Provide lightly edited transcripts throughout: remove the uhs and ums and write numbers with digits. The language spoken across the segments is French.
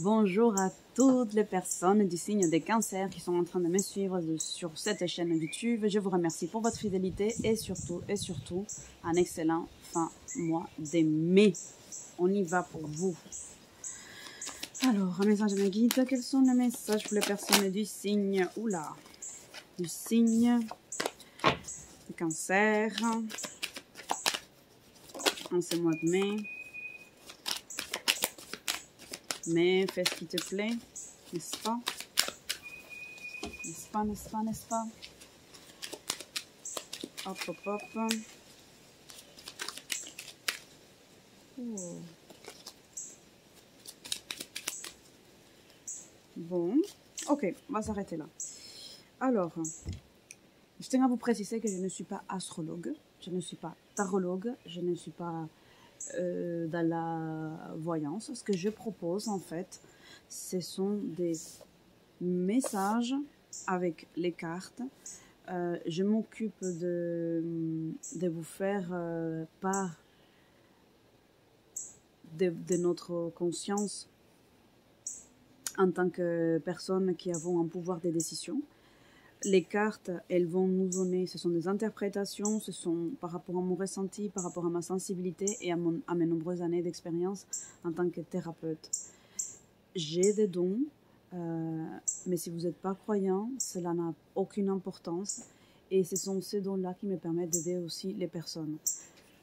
Bonjour à toutes les personnes du signe des cancers qui sont en train de me suivre sur cette chaîne YouTube. Je vous remercie pour votre fidélité et surtout, un excellent fin mois de mai. On y va pour vous. Alors, un message de mes guides. Quels sont les messages pour les personnes du signe du signe du cancer en ce mois de mai? Mais fais ce qui te plaît, n'est-ce pas? N'est-ce pas, n'est-ce pas, n'est-ce pas? Hop, hop, hop. Oh. Bon, ok, on va s'arrêter là. Alors, je tiens à vous préciser que je ne suis pas astrologue, je ne suis pas tarologue, je ne suis pas dans la voyance. Ce que je propose en fait, ce sont des messages avec les cartes. Je m'occupe de vous faire part de notre conscience en tant que personne qui avons un pouvoir de décision. Les cartes, elles vont nous donner, ce sont des interprétations, ce sont par rapport à mon ressenti, par rapport à ma sensibilité et à mes nombreuses années d'expérience en tant que thérapeute. J'ai des dons, mais si vous n'êtes pas croyant, cela n'a aucune importance. Et ce sont ces dons-là qui me permettent d'aider aussi les personnes.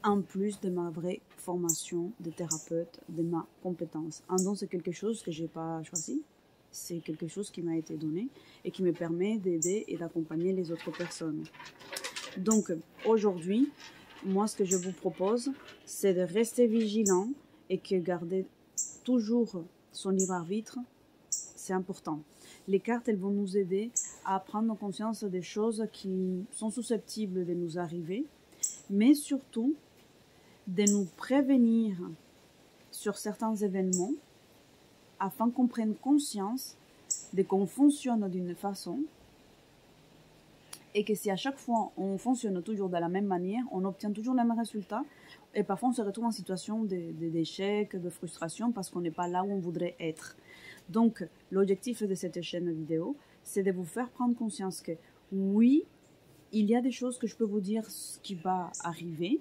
En plus de ma vraie formation de thérapeute, de ma compétence. Un don, c'est quelque chose que je n'ai pas choisi. C'est quelque chose qui m'a été donné et qui me permet d'aider et d'accompagner les autres personnes. Donc, aujourd'hui, moi, ce que je vous propose, c'est de rester vigilant et que garder toujours son libre arbitre, c'est important. Les cartes, elles vont nous aider à prendre conscience des choses qui sont susceptibles de nous arriver, mais surtout de nous prévenir sur certains événements afin qu'on prenne conscience de qu'on fonctionne d'une façon et que si à chaque fois on fonctionne toujours de la même manière, on obtient toujours le même résultat et parfois on se retrouve en situation d'échec, de frustration parce qu'on n'est pas là où on voudrait être. Donc l'objectif de cette chaîne vidéo, c'est de vous faire prendre conscience que oui, il y a des choses que je peux vous dire ce qui va arriver,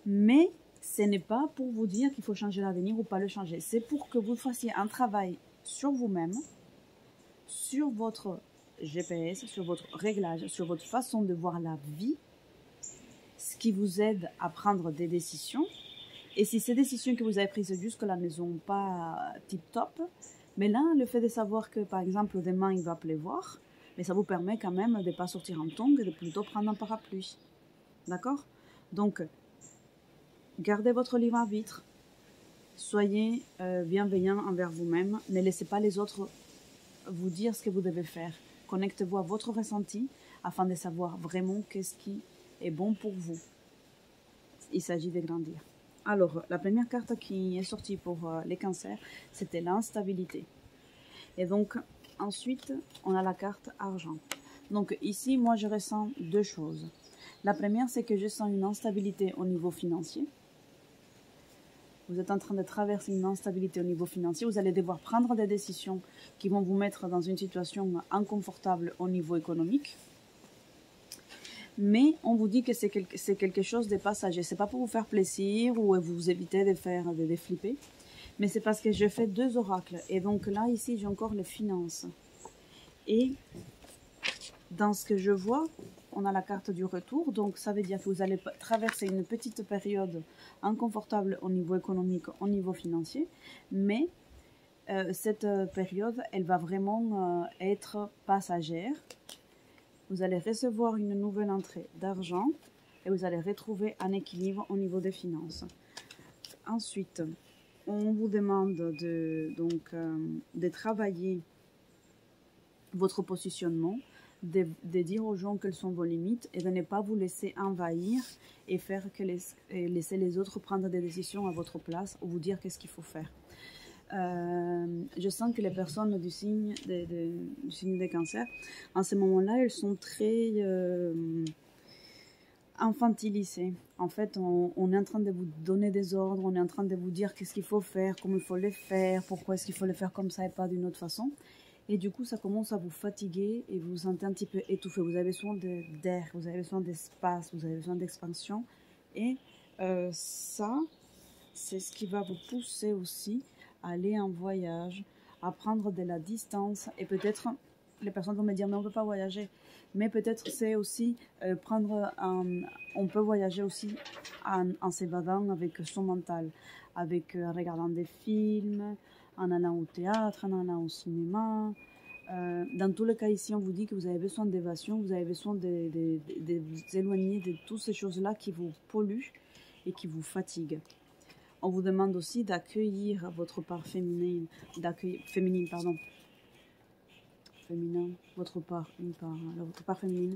mais ce n'est pas pour vous dire qu'il faut changer l'avenir ou pas le changer. C'est pour que vous fassiez un travail sur vous-même, sur votre GPS, sur votre réglage, sur votre façon de voir la vie, ce qui vous aide à prendre des décisions. Et si ces décisions que vous avez prises jusque-là ne sont pas tip-top, mais là, le fait de savoir que, par exemple, demain, il va pleuvoir, mais ça vous permet quand même de ne pas sortir en tongs et de plutôt prendre un parapluie. D'accord? Donc, gardez votre libre arbitre. Soyez bienveillant envers vous-même. Ne laissez pas les autres vous dire ce que vous devez faire. Connectez-vous à votre ressenti afin de savoir vraiment qu'est-ce qui est bon pour vous. Il s'agit de grandir. Alors, la première carte qui est sortie pour les cancers, c'était l'instabilité. Et donc, ensuite, on a la carte argent. Donc ici, moi, je ressens deux choses. La première, c'est que je sens une instabilité au niveau financier. Vous êtes en train de traverser une instabilité au niveau financier. Vous allez devoir prendre des décisions qui vont vous mettre dans une situation inconfortable au niveau économique. Mais on vous dit que c'est quelque chose de passager. Ce n'est pas pour vous faire plaisir ou vous éviter de faire de flipper. Mais c'est parce que je fais deux oracles. Et donc là, ici, j'ai encore les finances. Et dans ce que je vois, on a la carte du retour. Donc ça veut dire que vous allez traverser une petite période inconfortable au niveau économique, au niveau financier. Mais cette période, elle va vraiment être passagère. Vous allez recevoir une nouvelle entrée d'argent et vous allez retrouver un équilibre au niveau des finances. Ensuite, on vous demande de travailler votre positionnement, de dire aux gens quelles sont vos limites et de ne pas vous laisser envahir et laisser les autres prendre des décisions à votre place ou vous dire qu'est-ce qu'il faut faire. Je sens que les personnes du signe des cancers, en ce moment-là, elles sont très infantilisé. En fait, on est en train de vous donner des ordres, on est en train de vous dire qu'est-ce qu'il faut faire, comment il faut les faire, pourquoi est-ce qu'il faut les faire comme ça et pas d'une autre façon. Et du coup, ça commence à vous fatiguer et vous vous sentez un petit peu étouffé. Vous avez besoin d'air, vous avez besoin d'espace, vous avez besoin d'expansion. Et ça, c'est ce qui va vous pousser aussi à aller en voyage, à prendre de la distance. Et peut-être, les personnes vont me dire, mais on ne peut pas voyager. Mais peut-être c'est aussi on peut voyager aussi en s'évadant avec son mental, avec en regardant des films, en allant au théâtre, en allant au cinéma. Dans tous les cas ici, on vous dit que vous avez besoin d'évasion, vous avez besoin de vous éloigner de toutes ces choses-là qui vous polluent et qui vous fatiguent. On vous demande aussi d'accueillir votre part féminine, votre part féminine,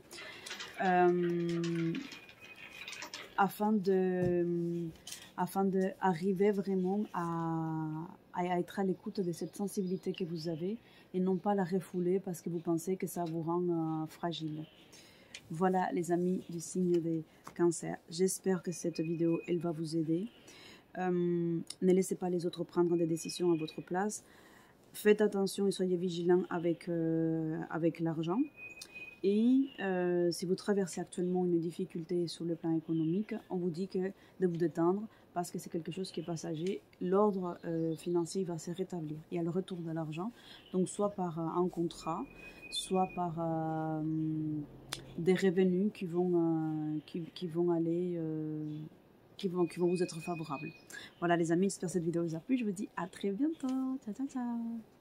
afin d'arriver vraiment à être à l'écoute de cette sensibilité que vous avez et non pas la refouler parce que vous pensez que ça vous rend fragile. Voilà les amis du signe des cancers. J'espère que cette vidéo, elle va vous aider. Ne laissez pas les autres prendre des décisions à votre place. Faites attention et soyez vigilants avec l'argent. Et si vous traversez actuellement une difficulté sur le plan économique, on vous dit que de vous détendre parce que c'est quelque chose qui est passager. L'ordre financier va se rétablir. Il y a le retour de l'argent, donc soit par un contrat, soit par des revenus qui vont vous être favorables. Voilà les amis, j'espère que cette vidéo vous a plu. Je vous dis à très bientôt. Ciao, ciao, ciao.